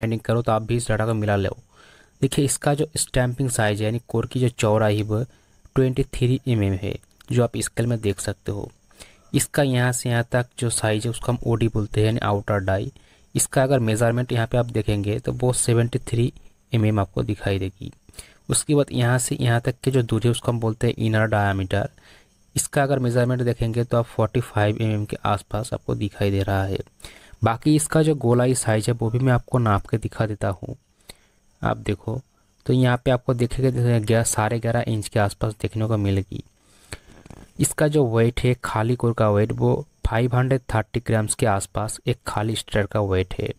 Grinding करो तो आप भी इस डाटा को मिला लो। देखिए इसका जो स्टैंपिंग साइज है यानी कोर की जो चौड़ाई है वो 23 mm है, जो आप स्केल में देख सकते हो। इसका यहाँ से यहाँ तक जो साइज है उसको हम ओडी बोलते हैं यानी आउटर डाई। इसका अगर मेज़रमेंट यहाँ पे आप देखेंगे तो वो 73 mm आपको दिखाई देगी। उसके बाद यहाँ से यहाँ तक की जो दूरी है उसको हम बोलते हैं इनर डायामीटर। इसका अगर मेज़रमेंट देखेंगे तो आप 45 mm के आसपास आपको दिखाई दे रहा है। बाकी इसका जो गोलाई साइज है वो भी मैं आपको नाप के दिखा देता हूँ। आप देखो तो यहाँ पे आपको देखेगा साढ़े 11 इंच के आसपास देखने को मिलेगी। इसका जो वेट है खाली कोर का वेट वो 530 ग्राम्स के आसपास एक खाली स्ट्रर का वेट है।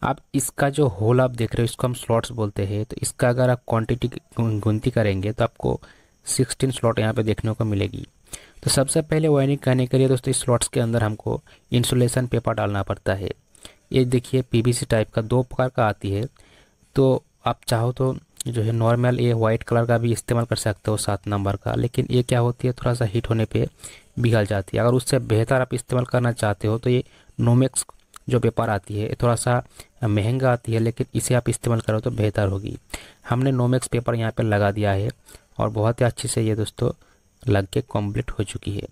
अब इसका जो होल आप देख रहे हो इसको हम स्लॉट्स बोलते हैं। तो इसका अगर आप क्वांटिटी गिनती करेंगे तो आपको 16 स्लॉट यहाँ पे देखने को मिलेगी। तो सबसे पहले वायरिंग करने के लिए दोस्तों इस स्लॉट्स के अंदर हमको इंसुलेशन पेपर डालना पड़ता है। ये देखिए पीवीसी टाइप का 2 प्रकार का आती है। तो आप चाहो तो जो है नॉर्मल ये वाइट कलर का भी इस्तेमाल कर सकते हो 7 नंबर का, लेकिन ये क्या होती है थोड़ा सा हीट होने पे पिघल जाती है। अगर उससे बेहतर आप इस्तेमाल करना चाहते हो तो ये नोमेक्स जो पेपर आती है थोड़ा सा महंगा आती है, लेकिन इसे आप इस्तेमाल करो तो बेहतर होगी। हमने नोमेक्स पेपर यहाँ पर लगा दिया है और बहुत ही अच्छे से ये दोस्तों लग के कम्प्लीट हो चुकी है।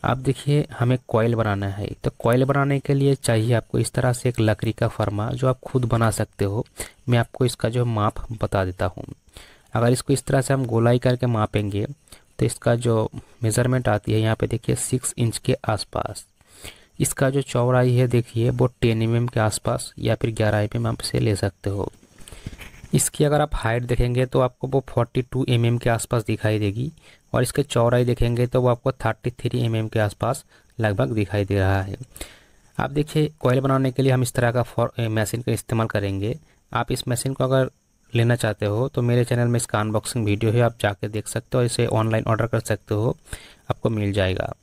अब देखिए हमें कॉइल बनाना है। तो कॉइल बनाने के लिए चाहिए आपको इस तरह से एक लकड़ी का फरमा जो आप खुद बना सकते हो। मैं आपको इसका जो माप बता देता हूँ। अगर इसको इस तरह से हम गोलाई करके मापेंगे तो इसका जो मेज़रमेंट आती है यहाँ पे देखिए 6 इंच के आसपास। इसका जो चौड़ाई है देखिए वो 10 mm के आसपास या फिर 11 mm आप से ले सकते हो। इसकी अगर आप हाइट देखेंगे तो आपको वो 42 mm के आसपास दिखाई देगी और इसके चौड़ाई देखेंगे तो वो आपको 33 mm के आसपास लगभग दिखाई दे रहा है। आप देखिए कॉइल बनाने के लिए हम इस तरह का मशीन का इस्तेमाल करेंगे। आप इस मशीन को अगर लेना चाहते हो तो मेरे चैनल में इसका अनबॉक्सिंग वीडियो है, आप जाके देख सकते हो। इसे ऑनलाइन ऑर्डर कर सकते हो, आपको मिल जाएगा।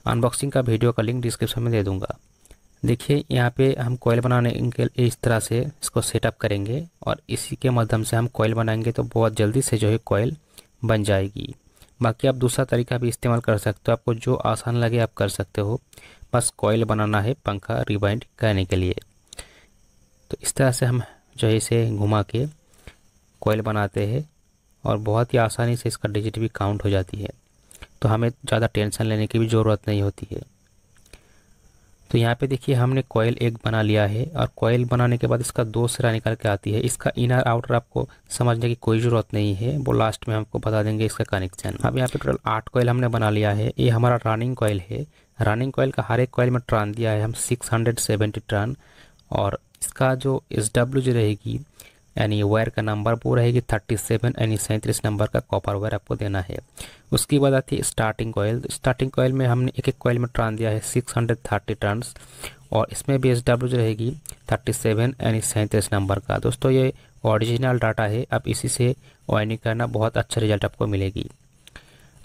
अनबॉक्सिंग का वीडियो का लिंक डिस्क्रिप्शन में दे दूँगा। देखिए यहाँ पे हम कॉइल बनाने के लिए इस तरह से इसको सेटअप करेंगे और इसी के माध्यम से हम कॉइल बनाएंगे तो बहुत जल्दी से जो है कॉइल बन जाएगी। बाकी आप दूसरा तरीका भी इस्तेमाल कर सकते हो, आपको जो आसान लगे आप कर सकते हो। बस कॉइल बनाना है पंखा रिवाइंड करने के लिए। तो इस तरह से हम जो है इसे घुमा के कॉइल बनाते हैं और बहुत ही आसानी से इसका डिजिट भी काउंट हो जाती है। तो हमें ज़्यादा टेंशन लेने की भी ज़रूरत नहीं होती है। तो यहाँ पे देखिए हमने कॉइल एक बना लिया है और कॉइल बनाने के बाद इसका 2 सिरा निकल के आती है। इसका इनर आउटर आपको समझने की कोई ज़रूरत नहीं है, वो लास्ट में हमको बता देंगे इसका कनेक्शन। अब यहाँ पे टोटल 8 कॉइल हमने बना लिया है। ये हमारा रनिंग कॉइल है। रनिंग कॉइल का हर एक कॉइल में टर्न दिया है हम 670 टर्न और इसका जो SW रहेगी यानी वायर का नंबर वो रहेगी 37 यानी 37 नंबर का कॉपर वायर आपको देना है। उसके बाद आती है स्टार्टिंग कॉइल। स्टार्टिंग कॉइल में हमने एक एक कॉइल में टर्न दिया है 630 टर्न्स और इसमें भी SW रहेगी 37 यानी 37 नंबर का। दोस्तों ये ओरिजिनल डाटा है, आप इसी से वायरिंग करना, बहुत अच्छा रिजल्ट आपको मिलेगी।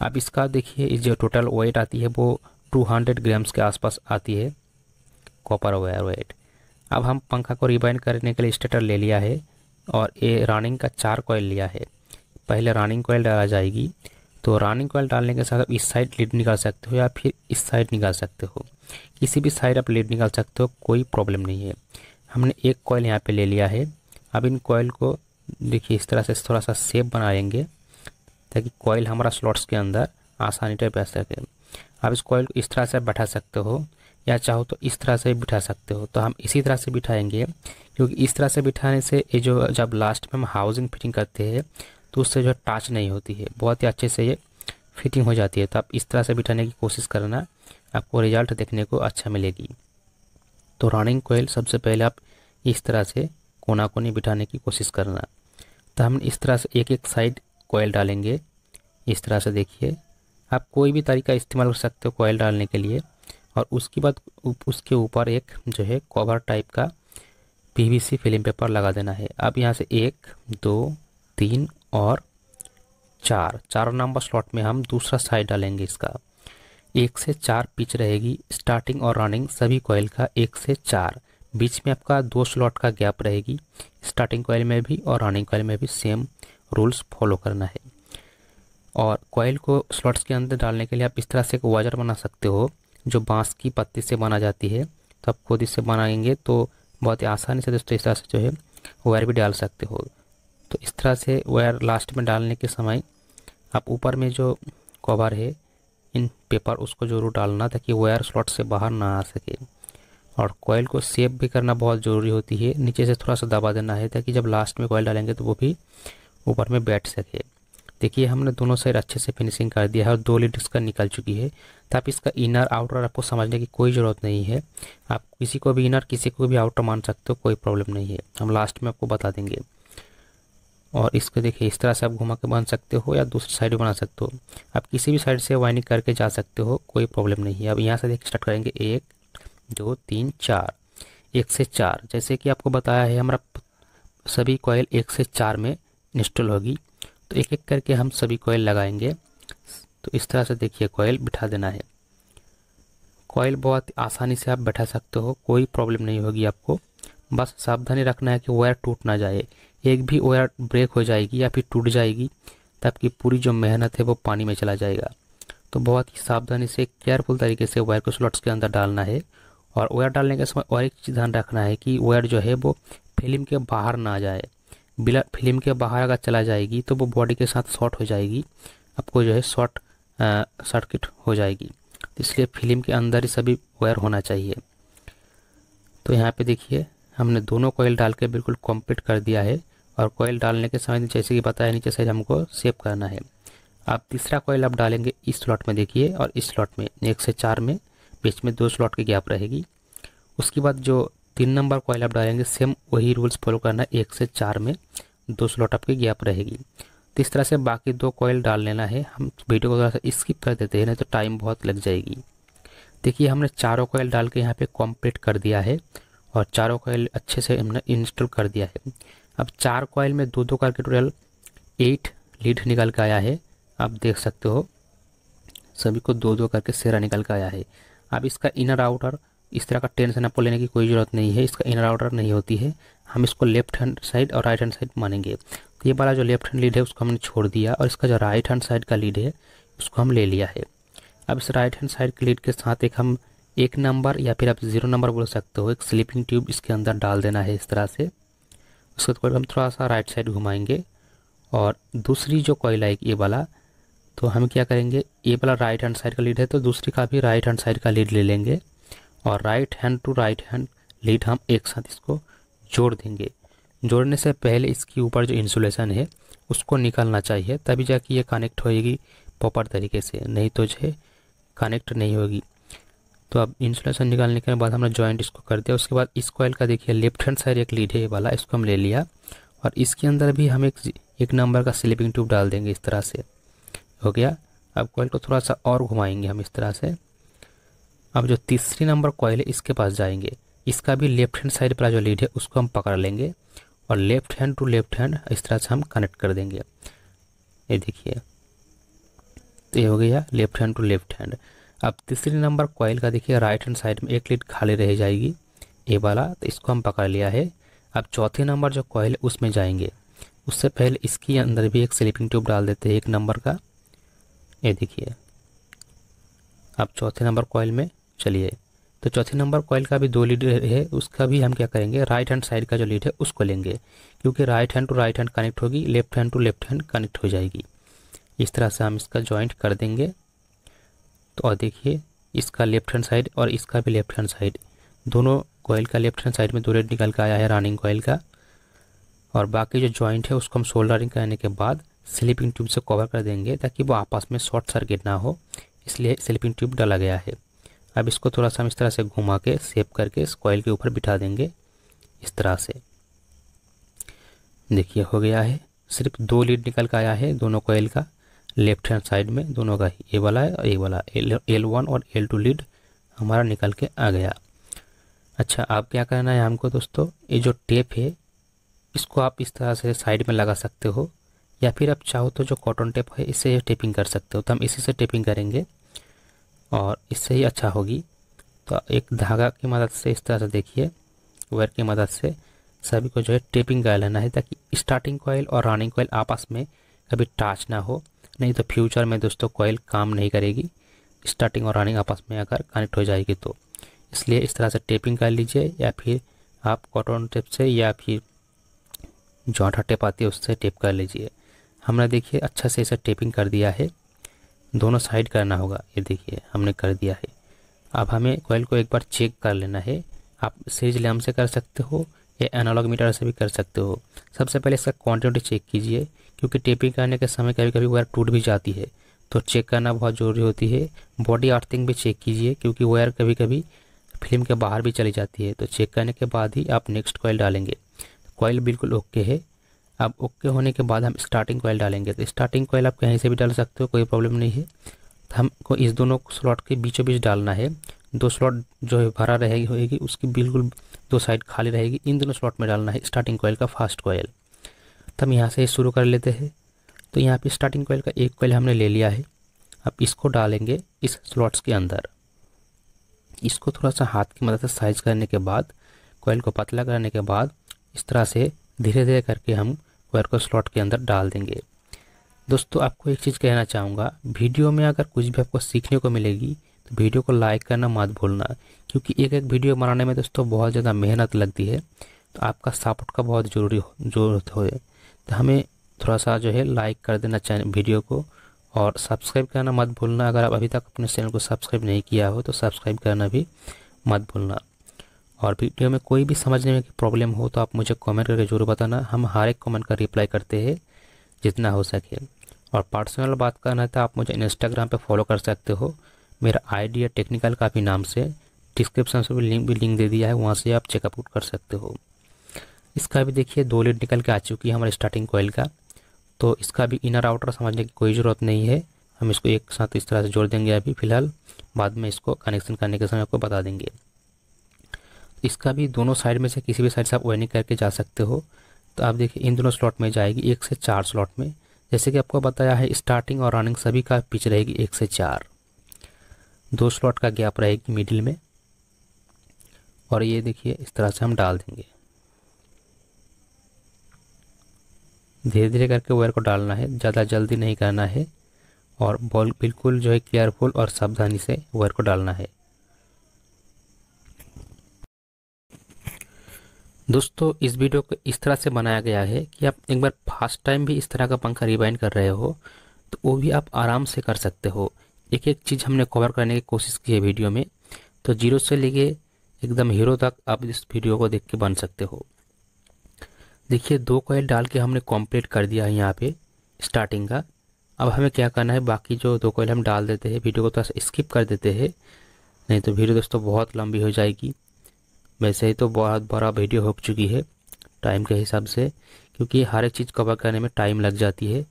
अब इसका देखिए जो टोटल वेट आती है वो 200 ग्राम्स के आसपास आती है कॉपर वायर वेट। अब हम पंखा को रिबाइंड करने के लिए स्टेटर ले लिया है और ये रनिंग का 4 कॉइल लिया है। पहले रनिंग कॉइल डाला जाएगी। तो रनिंग कॉइल डालने के साथ आप इस साइड लीड निकाल सकते हो या फिर इस साइड निकाल सकते हो, किसी भी साइड आप लीड निकाल सकते हो, कोई प्रॉब्लम नहीं है। हमने एक कॉइल यहाँ पे ले लिया है। अब इन कॉइल को देखिए इस तरह से थोड़ा सा शेप बनाएंगे ताकि कॉइल हमारा स्लॉट्स के अंदर आसानी से बैठ सके। आप इस कॉइल को इस तरह से बैठा सकते हो या चाहो तो इस तरह से बिठा सकते हो। तो हम इसी तरह से बिठाएंगे क्योंकि इस तरह से बिठाने से ये जो जब लास्ट में हम हाउसिंग फिटिंग करते हैं तो उससे जो टच नहीं होती है, बहुत ही अच्छे से ये फिटिंग हो जाती है। तो आप इस तरह से बिठाने की कोशिश करना, आपको रिजल्ट देखने को अच्छा मिलेगी। तो रनिंग कॉइल सबसे पहले आप इस तरह से कोना कोनी बिठाने की कोशिश करना। तो हम इस तरह से एक एक साइड कॉइल डालेंगे इस तरह से। देखिए आप कोई भी तरीका इस्तेमाल कर सकते हो कॉइल डालने के लिए। और उसके बाद उसके ऊपर एक जो है कवर टाइप का PVC फिल्म पेपर लगा देना है। अब यहाँ से 1 2 3 और 4 नंबर स्लॉट में हम दूसरा साइड डालेंगे। इसका 1 से 4 पिच रहेगी स्टार्टिंग और रनिंग सभी कॉइल का। 1 से 4 बीच में आपका 2 स्लॉट का गैप रहेगी। स्टार्टिंग कॉइल में भी और रनिंग कॉइल में भी सेम रूल्स फॉलो करना है। और कॉइल को स्लॉट्स के अंदर डालने के लिए आप इस तरह से एक वाजर बना सकते हो जो बांस की पत्ती से बना जाती है। तो आप खुद इसे बनाएंगे तो बहुत ही आसानी से दोस्तों इस तरह से जो है वायर भी डाल सकते हो। तो इस तरह से वायर लास्ट में डालने के समय आप ऊपर में जो कवर है इन पेपर उसको जरूर डालना ताकि वायर स्लॉट से बाहर ना आ सके। और कॉइल को सेफ भी करना बहुत ज़रूरी होती है, नीचे से थोड़ा सा दबा देना है ताकि जब लास्ट में कॉइल डालेंगे तो वो भी ऊपर में बैठ सके। देखिए हमने दोनों साइड अच्छे से फिनिशिंग कर दिया है और 2 लीड इसका निकल चुकी है। तो आप इसका इनर आउटर आपको समझने की कोई ज़रूरत नहीं है, आप किसी को भी इनर किसी को भी आउटर मान सकते हो, कोई प्रॉब्लम नहीं है, हम लास्ट में आपको बता देंगे। और इसको देखिए इस तरह से आप घुमा के बना सकते हो या दूसरी साइड भी बना सकते हो, आप किसी भी साइड से वाइंडिंग करके जा सकते हो, कोई प्रॉब्लम नहीं है। अब यहाँ से देखिए स्टार्ट करेंगे 1 2 3 4, 1 से 4 जैसे कि आपको बताया है हमारा सभी कॉइल 1 से 4 में इंस्टॉल होगी। तो एक एक करके हम सभी कॉइल लगाएंगे। तो इस तरह से देखिए कॉइल बिठा देना है। कॉइल बहुत आसानी से आप बैठा सकते हो, कोई प्रॉब्लम नहीं होगी आपको, बस सावधानी रखना है कि वायर टूट ना जाए। एक भी वायर ब्रेक हो जाएगी या फिर टूट जाएगी तो आपकी पूरी जो मेहनत है वो पानी में चला जाएगा। तो बहुत ही सावधानी से केयरफुल तरीके से वायर को स्लॉट्स के अंदर डालना है। और वायर डालने के समय और एक चीज़ ध्यान रखना है कि वायर जो है वो फिल्म के बाहर ना जाए। बिना फिल्म के बाहर अगर चला जाएगी तो वो बॉडी के साथ शॉर्ट हो जाएगी, आपको जो है शॉर्ट सर्किट हो जाएगी। तो इसलिए फिल्म के अंदर ही सभी वायर होना चाहिए। तो यहाँ पे देखिए हमने दोनों कॉइल डाल के बिल्कुल कंप्लीट कर दिया है। और कॉइल डालने के समय जैसे कि बताया नीचे साइड हमको सेव करना है। आप तीसरा कॉइल आप डालेंगे इस स्लॉट में देखिए, और इस स्लॉट में 1 से 4 में बीच में 2 स्लॉट की गैप रहेगी। उसके बाद जो 3 नंबर कॉइल आप डालेंगे सेम वही रूल्स फॉलो करना है, 1 से 4 में 2 स्लॉट आपकी गैप रहेगी। तो इस तरह से बाकी 2 कॉइल डाल लेना है। हम वीडियो को थोड़ा सा स्किप कर देते हैं नहीं तो टाइम बहुत लग जाएगी। देखिए हमने चारों कॉइल डाल के यहाँ पे कंप्लीट कर दिया है और चारों कॉइल अच्छे से हमने इंस्टॉल कर दिया है। अब 4 कॉइल में 2-2 करके टोटल 8 लीड निकल के आया है। आप देख सकते हो सभी को 2-2 करके सेरा निकल के आया है। अब इसका इनर आउटर इस तरह का टेंशन आपको लेने की कोई ज़रूरत नहीं है, इसका इनर आउटर नहीं होती है। हम इसको लेफ्ट हैंड साइड और राइट हैंड साइड मानेंगे। तो ये वाला जो लेफ्ट हैंड लीड है उसको हमने छोड़ दिया और इसका जो राइट हैंड साइड का लीड है उसको हम ले लिया है। अब इस राइट हैंड साइड के लीड के साथ एक हम 1 नंबर या फिर आप 0 नंबर बोल सकते हो, एक स्लीपिंग ट्यूब इसके अंदर डाल देना है इस तरह से। उसके बाद हम थोड़ा सा राइट साइड घुमाएंगे और दूसरी जो कॉइल आएगी ये वाला, तो हम क्या करेंगे, ये वाला राइट हैंड साइड का लीड है तो दूसरी का भी राइट हैंड साइड का लीड ले लेंगे और right hand to right hand lead हम एक साथ इसको जोड़ देंगे। जोड़ने से पहले इसके ऊपर जो इंसुलेशन है उसको निकालना चाहिए, तभी जाके ये कनेक्ट होएगी प्रॉपर तरीके से, नहीं तो जो है कनेक्ट नहीं होगी। तो अब इंसुलेशन निकालने के बाद हमने जॉइंट इसको कर दिया। उसके बाद इस कॉइल का देखिए लेफ्ट हैंड साइड एक लीड है ये वाला, इसको हम ले लिया और इसके अंदर भी हम एक नंबर का स्लीपिंग ट्यूब डाल देंगे इस तरह से। हो गया। अब कॉइल को थोड़ा सा और घुमाएंगे हम इस तरह से। अब जो तीसरी नंबर कॉइल है इसके पास जाएंगे, इसका भी लेफ्ट हैंड साइड पर जो लीड है उसको हम पकड़ लेंगे और left hand to left hand इस तरह से हम कनेक्ट कर देंगे। ये देखिए तो ये हो गया left hand to left hand. अब तीसरी नंबर कॉइल का देखिए राइट हैंड साइड में एक लीड खाली रह जाएगी ये वाला, तो इसको हम पकड़ लिया है। अब चौथे नंबर जो कॉइल है उसमें जाएंगे, उससे पहले इसके अंदर भी एक स्लीपिंग ट्यूब डाल देते हैं 1 नंबर का। ये देखिए अब चौथे नंबर कॉइल में चलिए, तो चौथे नंबर कॉइल का भी 2 लीड है, उसका भी हम क्या करेंगे राइट हैंड साइड का जो लीड है उसको लेंगे, क्योंकि right hand to right hand connect होगी, left hand to left hand connect हो जाएगी। इस तरह से हम इसका जॉइंट कर देंगे। तो और देखिए इसका लेफ्ट हैंड साइड और इसका भी लेफ्ट हैंड साइड, दोनों कॉइल का लेफ्ट हैंड साइड में 2 लीड निकल के आया है रनिंग कॉइल का। और बाकी जो जॉइंट है उसको हम सोल्डरिंग करने के बाद स्लीपिंग ट्यूब से कवर कर देंगे ताकि वो आपस में शॉर्ट सर्किट ना हो, इसलिए स्लीपिंग ट्यूब डाला गया है। अब इसको थोड़ा सा हम इस तरह से घुमा के सेव करके इस कॉइल के ऊपर बिठा देंगे इस तरह से। देखिए हो गया है, सिर्फ 2 लीड निकल के आया है दोनों कॉइल का लेफ्ट हैंड साइड में, दोनों का ही, ये वाला है और ये वाला, L1 और L2 लीड हमारा निकल के आ गया। अच्छा अब क्या करना है हमको दोस्तों, ये जो टेप है इसको आप इस तरह से साइड में लगा सकते हो या फिर आप चाहो तो जो कॉटन टेप है इससे टेपिंग कर सकते हो। तो हम इसी से टेपिंग करेंगे और इससे ही अच्छा होगी। तो एक धागा की मदद से इस तरह से देखिए वायर की मदद से सभी को जो है टेपिंग कर लेना है ताकि स्टार्टिंग कॉइल और रनिंग कॉइल आपस में कभी टच ना हो, नहीं तो फ्यूचर में दोस्तों कॉइल काम नहीं करेगी स्टार्टिंग और रनिंग आपस में अगर कनेक्ट हो जाएगी तो। इसलिए इस तरह से टेपिंग कर लीजिए या फिर आप कॉटन टेप से या फिर जो आटा टेप आती है उससे टेप कर लीजिए। हमने देखिए अच्छा से इसे टेपिंग कर दिया है, दोनों साइड करना होगा। ये देखिए हमने कर दिया है। अब हमें कॉइल को एक बार चेक कर लेना है। आप सीरीज लैम्प से कर सकते हो या एनालॉग मीटर से भी कर सकते हो। सबसे पहले इसका क्वांटिटी चेक कीजिए, क्योंकि टेपिंग करने के समय कभी कभी वायर टूट भी जाती है, तो चेक करना बहुत ज़रूरी होती है। बॉडी अर्थिंग भी चेक कीजिए, क्योंकि वायर कभी कभी फिल्म के बाहर भी चली जाती है, तो चेक करने के बाद ही आप नेक्स्ट कॉइल डालेंगे। कॉइल बिल्कुल ओके है। अब ओके होने के बाद हम स्टार्टिंग कॉइल डालेंगे। तो स्टार्टिंग कॉइल आप कहीं से भी डाल सकते हो, कोई प्रॉब्लम नहीं है। तो हमको इस दोनों स्लॉट के बीचों बीच डालना है। दो स्लॉट जो है भरा रहेगी होएगी, उसकी बिल्कुल दो साइड खाली रहेगी, इन दोनों स्लॉट में डालना है स्टार्टिंग कॉइल का फर्स्ट कॉइल। तो हम यहाँ से शुरू कर लेते हैं। तो यहाँ पे स्टार्टिंग कॉइल का एक कॉइल हमने ले लिया है। अब इसको डालेंगे इस स्लॉट्स के अंदर। इसको थोड़ा सा हाथ की मदद से साइज करने के बाद, कॉइल को पतला करने के बाद, इस तरह से धीरे धीरे करके हम वायर को स्लॉट के अंदर डाल देंगे। दोस्तों आपको एक चीज़ कहना चाहूँगा, वीडियो में अगर कुछ भी आपको सीखने को मिलेगी तो वीडियो को लाइक करना मत भूलना, क्योंकि एक एक वीडियो बनाने में दोस्तों बहुत ज़्यादा मेहनत लगती है। तो आपका सपोर्ट का बहुत ज़रूरत हो। तो हमें थोड़ा सा जो है लाइक कर देना चैनल वीडियो को, और सब्सक्राइब करना मत भूलना। अगर आप अभी तक अपने चैनल को सब्सक्राइब नहीं किया हो तो सब्सक्राइब करना भी मत भूलना। और वीडियो में कोई भी समझने में प्रॉब्लम हो तो आप मुझे कमेंट करके ज़रूर बताना। हम हर एक कमेंट का रिप्लाई करते हैं जितना हो सके। और पर्सनल बात करना है तो आप मुझे इंस्टाग्राम पे फॉलो कर सकते हो। मेरा आईडी है टेक्निकल काफ़ी नाम से, डिस्क्रिप्शन से भी लिंक दे दिया है, वहाँ से आप चेकआउट कर सकते हो। इसका भी देखिए 2 लीड निकल के आ चुकी है हमारे स्टार्टिंग कॉइल का। तो इसका भी इनर आउटर समझने की कोई ज़रूरत नहीं है। हम इसको एक साथ इस तरह से जोड़ देंगे अभी फ़िलहाल, बाद में इसको कनेक्शन करने के समय आपको बता देंगे। इसका भी दोनों साइड में से किसी भी साइड से आप वायरिंग करके जा सकते हो। तो आप देखिए इन दोनों स्लॉट में जाएगी 1 से 4 स्लॉट में। जैसे कि आपको बताया है, स्टार्टिंग और रनिंग सभी का पिच रहेगी 1 से 4, 2 स्लॉट का गैप रहेगी मिडिल में। और ये देखिए इस तरह से हम डाल देंगे। धीरे धीरे करके वायर को डालना है, ज़्यादा जल्दी नहीं करना है, और बॉल बिल्कुल जो है केयरफुल और सावधानी से वायर को डालना है। दोस्तों इस वीडियो को इस तरह से बनाया गया है कि आप एक बार फर्स्ट टाइम भी इस तरह का पंखा रिवाइंड कर रहे हो तो वो भी आप आराम से कर सकते हो। एक एक चीज़ हमने कवर करने की कोशिश की है वीडियो में। तो जीरो से लेके एकदम हीरो तक आप इस वीडियो को देख के बन सकते हो। देखिए 2 कॉइल डाल के हमने कंप्लीट कर दिया है यहाँ पे स्टार्टिंग का। अब हमें क्या करना है, बाकी जो 2 कॉइल हम डाल देते हैं, वीडियो को थोड़ा सा स्किप कर देते हैं, नहीं तो वीडियो दोस्तों बहुत लंबी हो जाएगी। वैसे ही तो बहुत बड़ा वीडियो हो चुकी है टाइम के हिसाब से, क्योंकि हर एक चीज़ कवर करने में टाइम लग जाती है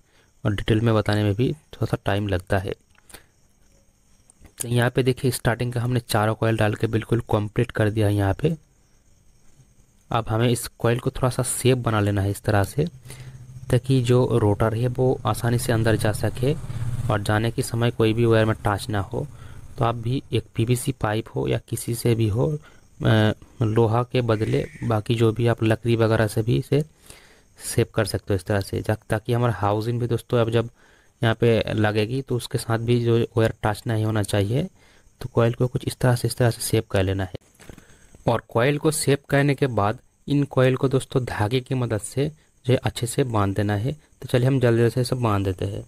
और डिटेल में बताने में भी थोड़ा सा टाइम लगता है। तो यहाँ पे देखिए स्टार्टिंग का हमने 4 कॉइल डाल के बिल्कुल कंप्लीट कर दिया है यहाँ पे। अब हमें इस कॉइल को थोड़ा सा शेप बना लेना है इस तरह से, ताकि जो रोटर है वो आसानी से अंदर जा सके और जाने के समय कोई भी वायर में टच ना हो। तो आप भी एक पीवीसी पाइप हो या किसी से भी हो, लोहा के बदले बाकी जो भी आप लकड़ी वगैरह से भी इसे सेव कर सकते हो इस तरह से, ताकि हमारा हाउसिंग भी दोस्तों अब जब यहाँ पे लगेगी तो उसके साथ भी जो वायर टच नहीं होना चाहिए। तो कॉइल को कुछ इस तरह से सेव कर लेना है। और कॉइल को सेव करने के बाद इन कॉइल को दोस्तों धागे की मदद से जो है अच्छे से बांध देना है। तो चलिए हम जल्दी से इसे बांध देते हैं।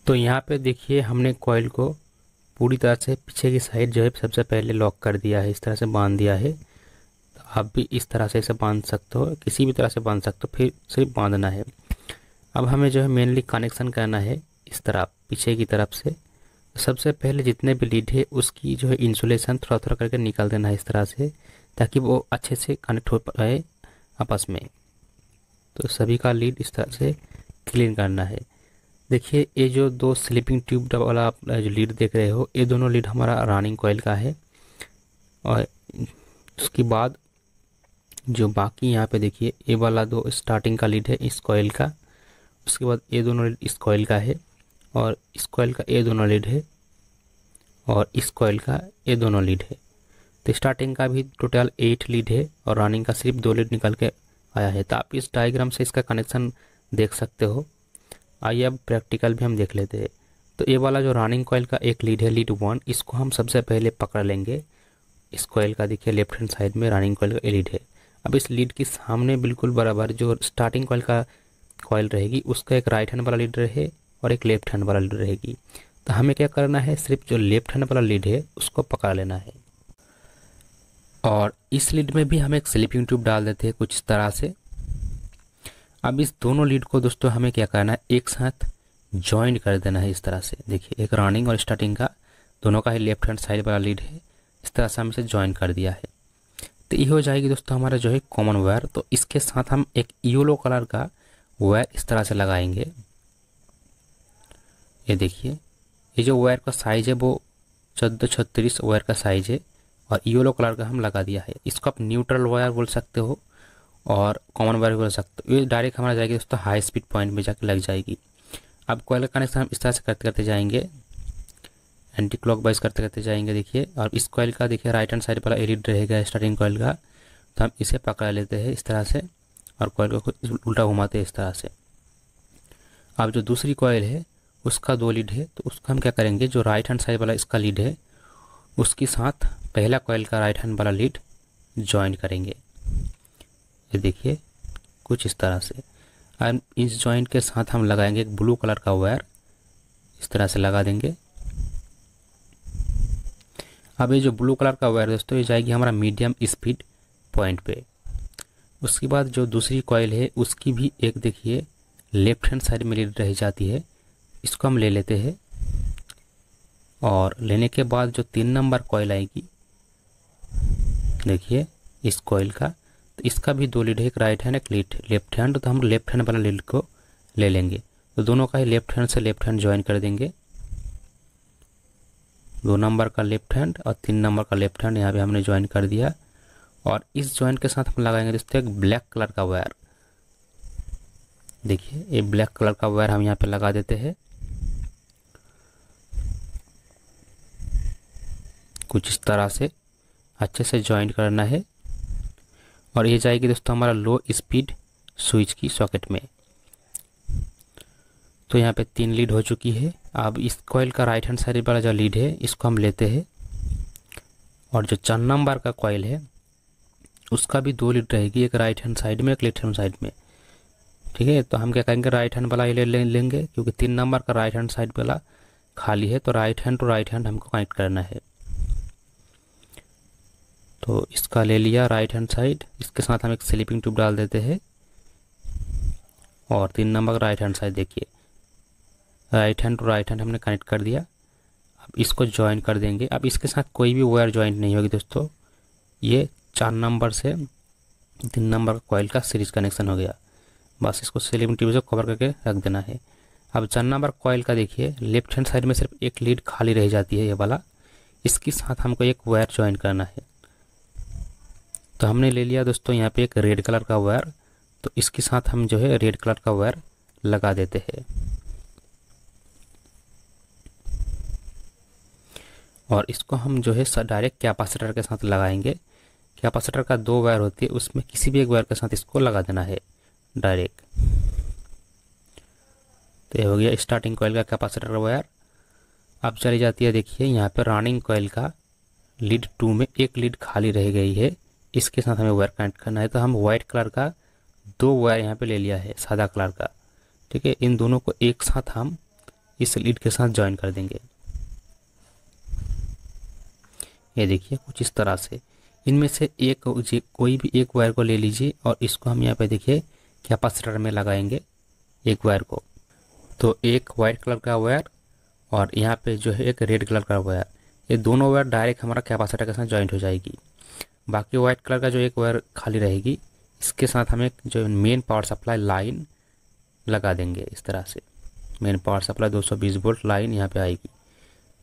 तो यहाँ पे देखिए हमने कॉइल को पूरी तरह से पीछे की साइड जो है सबसे पहले लॉक कर दिया है, इस तरह से बांध दिया है। तो आप भी इस तरह से इसे बांध सकते हो, किसी भी तरह से बांध सकते हो, फिर सिर्फ बांधना है। अब हमें जो है मेनली कनेक्शन करना है इस तरह पीछे की तरफ से। सबसे पहले जितने भी लीड है उसकी जो है इंसुलेशन थोड़ा थोड़ा करके निकाल देना है इस तरह से, ताकि वो अच्छे से कनेक्ट हो पाए आपस में। तो सभी का लीड इस तरह से क्लीन करना है। देखिए ये जो 2 स्लीपिंग ट्यूब वाला आप जो लीड देख रहे हो, ये दोनों लीड हमारा रनिंग कॉइल का है। और उसके बाद जो बाकी यहाँ पे देखिए ये वाला दो स्टार्टिंग का लीड है इस कॉइल का, उसके बाद ये दोनों लीड इस कॉइल का है, और इस कॉइल का ये दोनों लीड है, और इस कॉइल का ये दोनों लीड है। तो स्टार्टिंग का भी टोटल 8 लीड है और रनिंग का सिर्फ 2 लीड निकल के आया है। तो आप इस डायग्राम से इसका कनेक्शन देख सकते हो। आइए अब प्रैक्टिकल भी हम देख लेते हैं। तो ये वाला जो रनिंग कॉइल का एक लीड है, लीड 1, इसको हम सबसे पहले पकड़ लेंगे। इस कॉइल का देखिए लेफ्ट हैंड साइड में रनिंग कॉइल का लीड है। अब इस लीड के सामने बिल्कुल बराबर जो स्टार्टिंग कॉइल का कॉइल रहेगी उसका एक राइट हैंड वाला लीड रहे और एक लेफ्ट हैंड वाला लीड रहेगी। तो हमें क्या करना है, सिर्फ जो लेफ्ट हैंड वाला लीड है उसको पकड़ लेना है। और इस लीड में भी हम एक स्लीपिंग ट्यूब डाल देते हैं कुछ इस तरह से। अब इस दोनों लीड को दोस्तों हमें क्या करना है, एक साथ ज्वाइन कर देना है इस तरह से। देखिए एक रनिंग और स्टार्टिंग का दोनों का ही लेफ्ट हैंड साइड वाला लीड है, इस तरह से हम इसे ज्वाइन कर दिया है। तो ये हो जाएगी दोस्तों हमारा जो है कॉमन वायर। तो इसके साथ हम एक येलो कलर का वायर इस तरह से लगाएंगे। ये देखिए ये जो वायर का साइज है वो 1436 वायर का साइज है और येलो कलर का हम लगा दिया है। इसको आप न्यूट्रल वायर बोल सकते हो और कॉमन वायर बोल सकते हो। ये डायरेक्ट हमारा जाएगी दोस्तों हाई स्पीड पॉइंट में जाकर लग जाएगी। अब कॉइल का कनेक्शन हम इस तरह से करते करते जाएंगे, एंटी क्लॉकवाइज करते करते जाएंगे। देखिए और इस कॉइल का देखिए राइट हैंड साइड वाला लीड रहेगा स्टार्टिंग कॉइल का, तो हम इसे पकड़ लेते हैं इस तरह से और कॉइल को उल्टा घुमाते हैं इस तरह से। अब जो दूसरी कॉइल है उसका 2 लीड है, तो उसका हम क्या करेंगे, जो राइट हैंड साइड वाला इसका लीड है उसके साथ पहला कॉइल का राइट हैंड वाला लीड ज्वाइन करेंगे। ये देखिए कुछ इस तरह से। अब इस जॉइंट के साथ हम लगाएंगे एक ब्लू कलर का वायर, इस तरह से लगा देंगे। अब ये जो ब्लू कलर का वायर दोस्तों ये जाएगी हमारा मीडियम स्पीड पॉइंट पे। उसके बाद जो दूसरी कॉइल है उसकी भी एक देखिए लेफ्ट हैंड साइड में लीड रह जाती है, इसको हम ले लेते हैं। और लेने के बाद जो 3 नंबर कॉइल आएगी देखिए इस कॉइल का, तो इसका भी 2 लीड है, एक राइट हैंड एक लेफ्ट हैंड। तो हम लेफ्ट हैंड वाला लीड को ले लेंगे, तो दोनों का ही लेफ्ट हैंड से लेफ्ट हैंड ज्वाइन कर देंगे। 2 नंबर का लेफ्ट हैंड और 3 नंबर का लेफ्ट हैंड यहाँ पे हमने ज्वाइन कर दिया। और इस ज्वाइन के साथ हम लगाएंगे दोस्तों एक ब्लैक कलर का वायर। देखिए ये ब्लैक कलर का वायर हम यहाँ पे लगा देते हैं कुछ इस तरह से, अच्छे से ज्वाइन करना है। और ये जाएगी दोस्तों हमारा लो स्पीड स्विच की सॉकेट में। तो यहाँ पे 3 लीड हो चुकी है। अब इस कॉइल का राइट हैंड साइड वाला जो लीड है इसको हम लेते हैं और जो 4 नंबर का कॉइल है उसका भी 2 लीड रहेगी, एक राइट हैंड साइड में एक लेफ्ट हैंड साइड में। ठीक है, तो हम क्या करेंगे राइट हैंड वाला ये लेंगे क्योंकि 3 नंबर का राइट हैंड साइड वाला खाली है, तो right hand to right hand हमको कनेक्ट करना है। तो इसका ले लिया राइट हैंड साइड, इसके साथ हम एक स्लीपिंग ट्यूब डाल देते हैं और 3 नंबर का राइट हैंड साइड देखिए right hand to right hand हमने कनेक्ट कर दिया। अब इसको ज्वाइन कर देंगे। अब इसके साथ कोई भी वायर ज्वाइंट नहीं होगी दोस्तों, ये 4 नंबर से 3 नंबर का कॉइल का सीरीज कनेक्शन हो गया। बस इसको स्लीपिंग ट्यूब से कवर करके रख देना है। अब 4 नंबर कॉइल का देखिए लेफ्ट हैंड साइड में सिर्फ एक लीड खाली रह जाती है ये वाला, इसके साथ हमको एक वायर ज्वाइन करना है। तो हमने ले लिया दोस्तों यहाँ पे एक रेड कलर का वायर, तो इसके साथ हम जो है रेड कलर का वायर लगा देते हैं। और इसको हम जो है डायरेक्ट कैपेसिटर के साथ लगाएंगे। कैपेसिटर का 2 वायर होती है, उसमें किसी भी एक वायर के साथ इसको लगा देना है डायरेक्ट। तो ये हो गया स्टार्टिंग कॉइल का कैपेसिटर वायर। अब चली जाती है देखिए यहाँ पे रनिंग कॉइल का लीड 2 में एक लीड खाली रह गई है, इसके साथ हमें वायर कनेक्ट करना है। तो हम वाइट कलर का 2 वायर यहाँ पे ले लिया है सादा कलर का। ठीक है, इन दोनों को एक साथ हम इस लीड के साथ ज्वाइन कर देंगे। ये देखिए कुछ इस तरह से। इनमें से एक कोई भी एक वायर को ले लीजिए और इसको हम यहाँ पे देखिए कैपेसिटर में लगाएंगे एक वायर को। तो एक वाइट कलर का वायर और यहाँ पे जो है एक रेड कलर का वायर, ये दोनों वायर डायरेक्ट हमारा कैपेसिटर के साथ ज्वाइंट हो जाएगी। बाकी वाइट कलर का जो एक वायर खाली रहेगी इसके साथ हम एक जो मेन पावर सप्लाई लाइन लगा देंगे इस तरह से। Main power supply 220 volt line यहाँ पे आएगी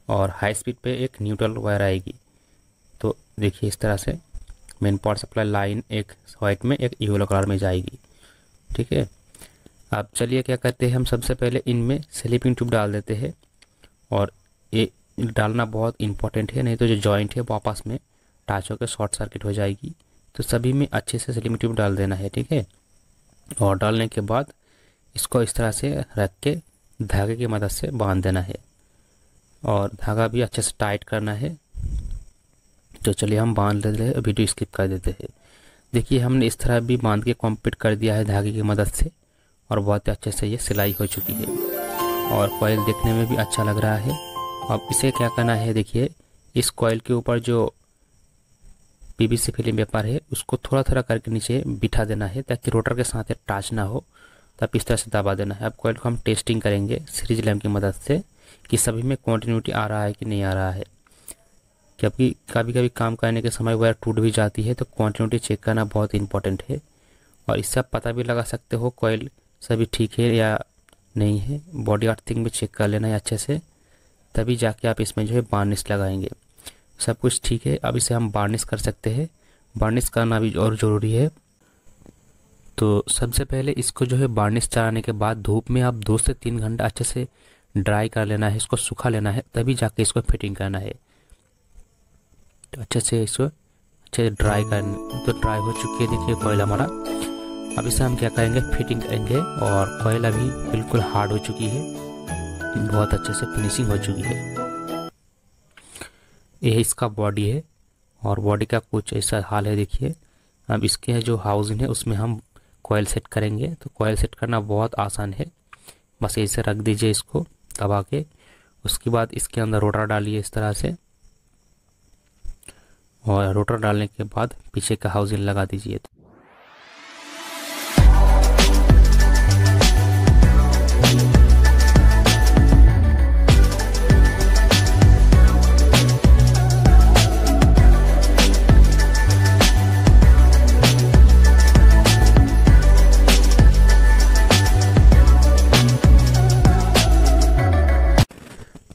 और हाई स्पीड पे एक न्यूट्रल वायर आएगी। तो देखिए इस तरह से मेन पावर सप्लाई लाइन एक वाइट में एक येलो कलर में जाएगी। ठीक है, अब चलिए क्या करते हैं, हम सबसे पहले इनमें स्लीपिंग ट्यूब डाल देते हैं। और ये डालना बहुत इंपॉर्टेंट है, नहीं तो जो जॉइंट है वो आपस में टच होकर शॉर्ट सर्किट हो जाएगी। तो सभी में अच्छे से स्लीपिंग ट्यूब डाल देना है। ठीक है, और डालने के बाद इसको इस तरह से रख के धागे की मदद से बांध देना है, और धागा भी अच्छे से टाइट करना है। तो चलिए हम बांध लेते हैं, वीडियो स्किप कर देते हैं। देखिए हमने इस तरह भी बांध के कंप्लीट कर दिया है धागे की मदद से, और बहुत अच्छे से ये सिलाई हो चुकी है और कॉइल देखने में भी अच्छा लग रहा है। अब इसे क्या करना है, देखिए इस कॉइल के ऊपर जो पीवीसी फिल्म पेपर है उसको थोड़ा थोड़ा करके नीचे बिठा देना है, ताकि रोटर के साथ टच ना हो। तब इस तरह से दबा देना है। अब कॉइल को हम टेस्टिंग करेंगे सीरीज लैंप की मदद से कि सभी में कंटिन्यूटी आ रहा है कि नहीं आ रहा है, क्योंकि कभी कभी काम करने के समय वायर टूट भी जाती है। तो कंटिन्यूटी चेक करना बहुत इंपॉर्टेंट है, और इससे आप पता भी लगा सकते हो कॉइल सभी ठीक है या नहीं है। बॉडी अर्थिंग भी चेक कर लेना है अच्छे से, तभी जाके आप इसमें जो है वार्निश लगाएंगे। सब कुछ ठीक है, अब इसे हम वार्निश कर सकते हैं। वार्निश करना भी और ज़रूरी है। तो सबसे पहले इसको जो है वार्निश चढ़ाने के बाद धूप में आप 2 से 3 घंटा अच्छे से ड्राई कर लेना है, इसको सुखा लेना है, तभी जाके इसको फिटिंग करना है। तो अच्छे से इसको अच्छे से ड्राई करना। तो ड्राई हो चुकी है देखिए कॉइल हमारा। अब इसे हम क्या करेंगे, फिटिंग करेंगे। और कॉइल अभी बिल्कुल हार्ड हो चुकी है, बहुत अच्छे से फिनिशिंग हो चुकी है। यह इसका बॉडी है, और बॉडी का कुछ ऐसा हाल है देखिए। अब इसके जो हाउसिंग है उसमें हम कॉइल सेट करेंगे। तो कॉइल सेट करना बहुत आसान है, बस ऐसे रख दीजिए इसको दबा के। उसके बाद इसके अंदर रोटर डालिए इस तरह से, और रोटर डालने के बाद पीछे का हाउसिंग लगा दीजिए।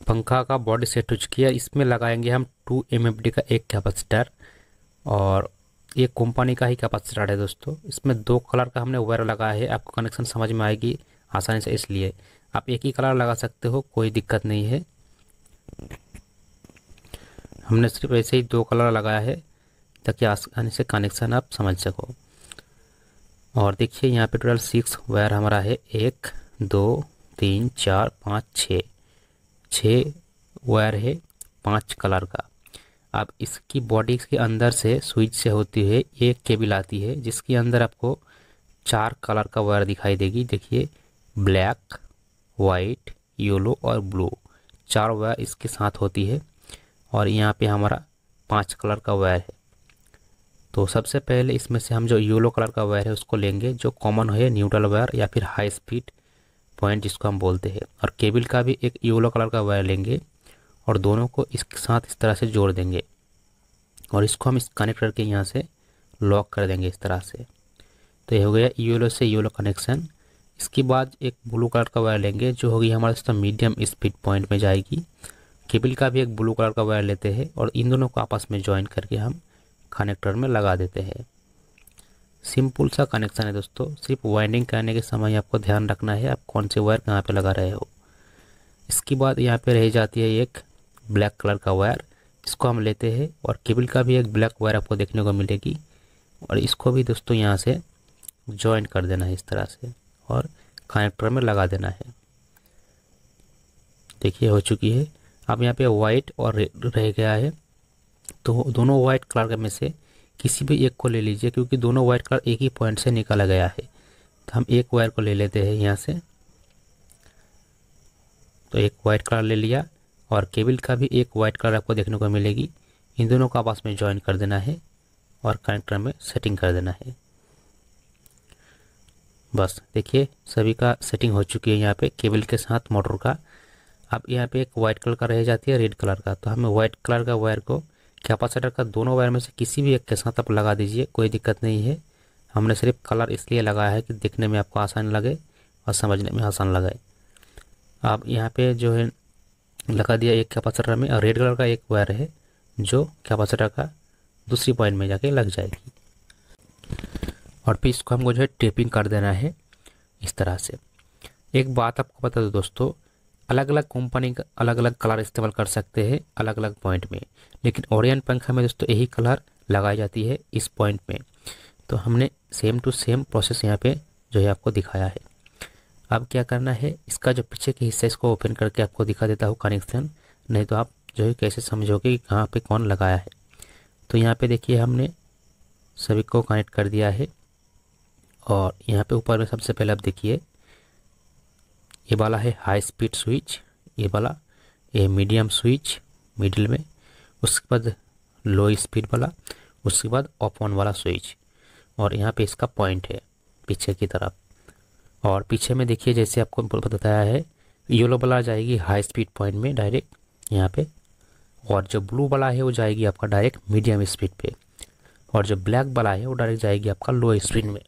पंखा का बॉडी सेट हो चुकी है। इसमें लगाएंगे हम 2 MFD का एक कैपेसिटर, और ये कंपनी का ही कैपेसिटर है दोस्तों। इसमें 2 कलर का हमने वायर लगाया है, आपको कनेक्शन समझ में आएगी आसानी से, इसलिए आप एक ही कलर लगा सकते हो, कोई दिक्कत नहीं है। हमने सिर्फ ऐसे ही 2 कलर लगाया है ताकि आसानी से कनेक्शन आप समझ सको। और देखिए यहाँ पे टोटल 6 वायर हमारा है, 1 2 3 4 5 6 वायर है 5 कलर का। अब इसकी बॉडी के अंदर से स्विच से होती है एक केबल आती है, जिसके अंदर आपको 4 कलर का वायर दिखाई देगी। देखिए ब्लैक, वाइट, येलो और ब्लू, 4 वायर इसके साथ होती है। और यहाँ पे हमारा 5 कलर का वायर है। तो सबसे पहले इसमें से हम जो येलो कलर का वायर है उसको लेंगे, जो कॉमन है न्यूट्रल वायर या फिर हाई स्पीड पॉइंट जिसको हम बोलते हैं। और केबल का भी एक येलो कलर का वायर लेंगे, और दोनों को इसके साथ इस तरह से जोड़ देंगे, और इसको हम इस कनेक्टर के यहाँ से लॉक कर देंगे इस तरह से। तो ये हो गया येलो से येलो कनेक्शन। इसके बाद एक ब्लू कलर का वायर लेंगे, जो होगी हमारे साथ मीडियम स्पीड पॉइंट में जाएगी। केबल का भी एक ब्लू कलर का वायर लेते हैं, और इन दोनों को आपस में ज्वाइन करके हम कनेक्टर में लगा देते हैं। सिंपल सा कनेक्शन है दोस्तों। सिर्फ वाइंडिंग करने के समय आपको ध्यान रखना है आप कौन से वायर कहाँ पे लगा रहे हो। इसके बाद यहाँ पे रह जाती है एक ब्लैक कलर का वायर, इसको हम लेते हैं, और केबल का भी एक ब्लैक वायर आपको देखने को मिलेगी, और इसको भी दोस्तों यहाँ से ज्वाइन कर देना है इस तरह से, और कनेक्टर में लगा देना है। देखिए हो चुकी है। अब यहाँ पे वाइट और रेड रह गया है, तो दोनों वाइट कलर में से किसी भी एक को ले लीजिए, क्योंकि दोनों वाइट कलर एक ही पॉइंट से निकाला गया है। तो हम एक वायर को ले लेते हैं यहाँ से। तो एक वाइट कलर ले लिया, और केबल का भी एक वाइट कलर आपको देखने को मिलेगी। इन दोनों को आपस में ज्वाइन कर देना है, और कनेक्टर में सेटिंग कर देना है। बस देखिए सभी का सेटिंग हो चुकी है यहाँ पे केबल के साथ मोटर का। अब यहाँ पे एक वाइट कलर का रह जाती है रेड कलर का, तो हमें वाइट कलर का वायर को कैपेसिटर का दोनों वायर में से किसी भी एक के साथ आप लगा दीजिए, कोई दिक्कत नहीं है। हमने सिर्फ कलर इसलिए लगाया है कि दिखने में आपको आसान लगे और समझने में आसान लगे। अब यहाँ पे जो है लगा दिया एक कैपेसिटर में, और रेड कलर का एक वायर है जो कैपेसिटर का दूसरी पॉइंट में जाके लग जाएगी। और फिर इसको हमको जो है टेपिंग कर देना है इस तरह से। एक बात आपको बता दो दोस्तों, अलग अलग कंपनी का अलग अलग कलर इस्तेमाल कर सकते हैं अलग अलग पॉइंट में, लेकिन ओरिएंट पंखा में दोस्तों यही कलर लगाई जाती है इस पॉइंट में। तो हमने सेम टू सेम प्रोसेस यहाँ पे जो है आपको दिखाया है। अब क्या करना है, इसका जो पीछे के हिस्सा इसको ओपन करके आपको दिखा देता हूँ कनेक्शन, नहीं तो आप जो है कैसे समझोगे कि कहाँ पे कौन लगाया है। तो यहाँ पे देखिए हमने सभी को कनेक्ट कर दिया है। और यहाँ पे ऊपर में सबसे पहले आप देखिए ये वाला है हाई स्पीड स्विच, ये वाला ये मीडियम स्विच मिडिल में, उसके बाद लो स्पीड वाला, उसके बाद ऑफ ऑन वाला स्विच, और यहाँ पे इसका पॉइंट है पीछे की तरफ। और पीछे में देखिए जैसे आपको बताया है, येलो वाला जाएगी हाई स्पीड पॉइंट में डायरेक्ट यहाँ पे, और जो ब्लू वाला है वो जाएगी आपका डायरेक्ट मीडियम स्पीड पे, और जो ब्लैक वाला है वो डायरेक्ट जाएगी आपका लो स्पीड में।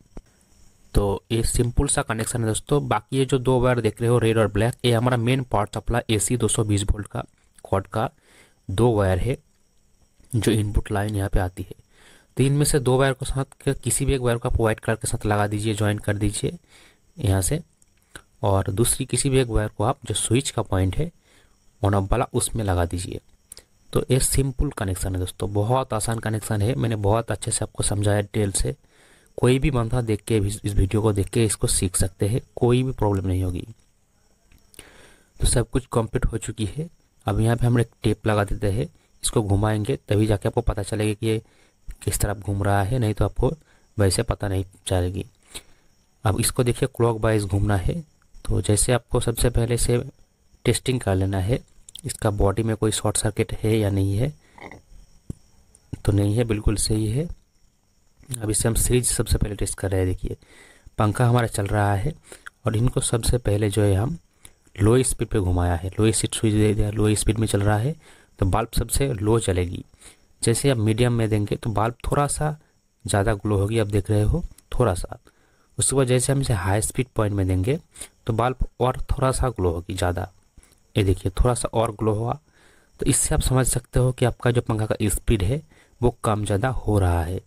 तो ये सिंपल सा कनेक्शन है दोस्तों। बाकी ये जो दो वायर देख रहे हो रेड और ब्लैक, ये हमारा main power supply AC 220 volt का कॉर्ड का दो वायर है जो इनपुट लाइन यहाँ पे आती है। तो इनमें से दो वायर को साथ किसी भी एक वायर को आप व्हाइट कलर के साथ लगा दीजिए, ज्वाइन कर दीजिए यहाँ से, और दूसरी किसी भी एक वायर को आप जो स्विच का पॉइंट है ऑन ऑफ वाला उसमें लगा दीजिए। तो ये सिंपल कनेक्शन है दोस्तों, बहुत आसान कनेक्शन है। मैंने बहुत अच्छे से आपको समझाया डिटेल से। कोई भी बंदा देख के इस वीडियो को देख के इसको सीख सकते हैं, कोई भी प्रॉब्लम नहीं होगी। तो सब कुछ कंप्लीट हो चुकी है। अब यहाँ पे हम एक टेप लगा देते हैं, इसको घुमाएंगे तभी जाके आपको पता चलेगा कि ये किस तरफ घूम रहा है, नहीं तो आपको वैसे पता नहीं चलेगी। अब इसको देखिए क्लॉक वाइज घूमना है। तो जैसे आपको सबसे पहले से टेस्टिंग कर लेना है इसका बॉडी में कोई शॉर्ट सर्किट है या नहीं है। तो नहीं है, बिल्कुल सही है। अब इसे हम सीरीज सबसे पहले टेस्ट कर रहे हैं। देखिए पंखा हमारा चल रहा है और इनको सबसे पहले जो है हम लो स्पीड पे घुमाया है, लो स्पीड स्विच दे दिया, लो स्पीड में चल रहा है तो बल्ब सबसे लो चलेगी। जैसे आप मीडियम में देंगे तो बल्ब थोड़ा सा ज़्यादा ग्लो होगी, आप देख रहे हो थोड़ा सा। उसके बाद जैसे हम इसे हाई स्पीड पॉइंट में देंगे तो बल्ब और थोड़ा सा ग्लो होगी ज़्यादा। ये देखिए थोड़ा सा और ग्लो हुआ। तो इससे आप समझ सकते हो कि आपका जो पंखा का स्पीड है वो कम ज़्यादा हो रहा है।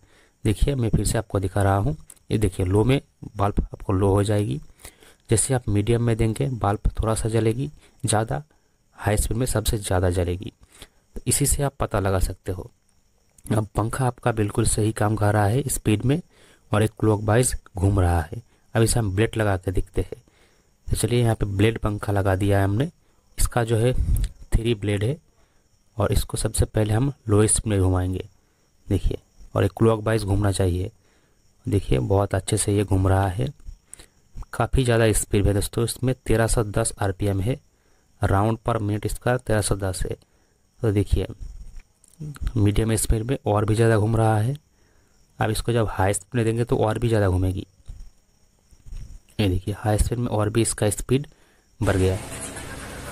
देखिए मैं फिर से आपको दिखा रहा हूँ, ये देखिए लो में बल्ब आपको लो हो जाएगी। जैसे आप मीडियम में देंगे बल्ब थोड़ा सा जलेगी ज़्यादा, हाई स्पीड में सबसे ज़्यादा जलेगी। तो इसी से आप पता लगा सकते हो। अब पंखा आपका बिल्कुल सही काम कर रहा है स्पीड में और एक क्लॉकवाइज घूम रहा है। अब इसे हम ब्लेड लगा के देखते हैं। तो चलिए यहाँ पे ब्लेड पंखा लगा दिया है हमने। इसका जो है 3 ब्लेड है और इसको सबसे पहले हम लो स्पीड में घुमाएंगे। देखिए, और एक क्लॉकवाइज घूमना चाहिए। देखिए बहुत अच्छे से ये घूम रहा है, काफ़ी ज़्यादा स्पीड है दोस्तों। इसमें 1310 RPM है, राउंड पर मिनट इसका 1310 है। तो देखिए मीडियम स्पीड में और भी ज़्यादा घूम रहा है। अब इसको जब हाई स्पीड में देंगे तो और भी ज़्यादा घूमेगी। ये देखिए हाई स्पीड में और भी इसका स्पीड बढ़ गया।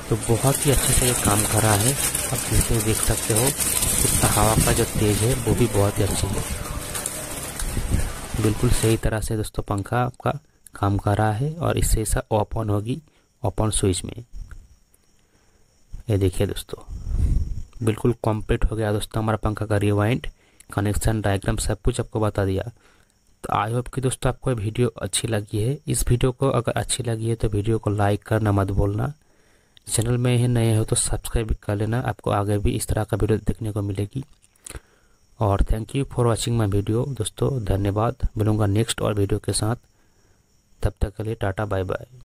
तो बहुत ही अच्छे से ये काम कर रहा है। आप इसे देख सकते हो, इसका हवा का जो तेज़ है वो भी बहुत ही अच्छी है। बिल्कुल सही तरह से दोस्तों पंखा आपका काम कर रहा है और इससे ऐसा ऑफ ऑन होगी ओपन स्विच में। ये देखिए दोस्तों बिल्कुल कंप्लीट हो गया दोस्तों हमारा पंखा का रिवाइंड, कनेक्शन, डायग्राम सब कुछ आपको बता दिया। तो आई होप कि दोस्तों आपको वीडियो अच्छी लगी है। इस वीडियो को अगर अच्छी लगी है तो वीडियो को लाइक करना मत भूलना। चैनल में ही नए हो तो सब्सक्राइब कर लेना, आपको आगे भी इस तरह का वीडियो देखने को मिलेगी। और thank you for watching my video दोस्तों, धन्यवाद। मिलूंगा नेक्स्ट और वीडियो के साथ, तब तक के लिए टाटा बाय बाय।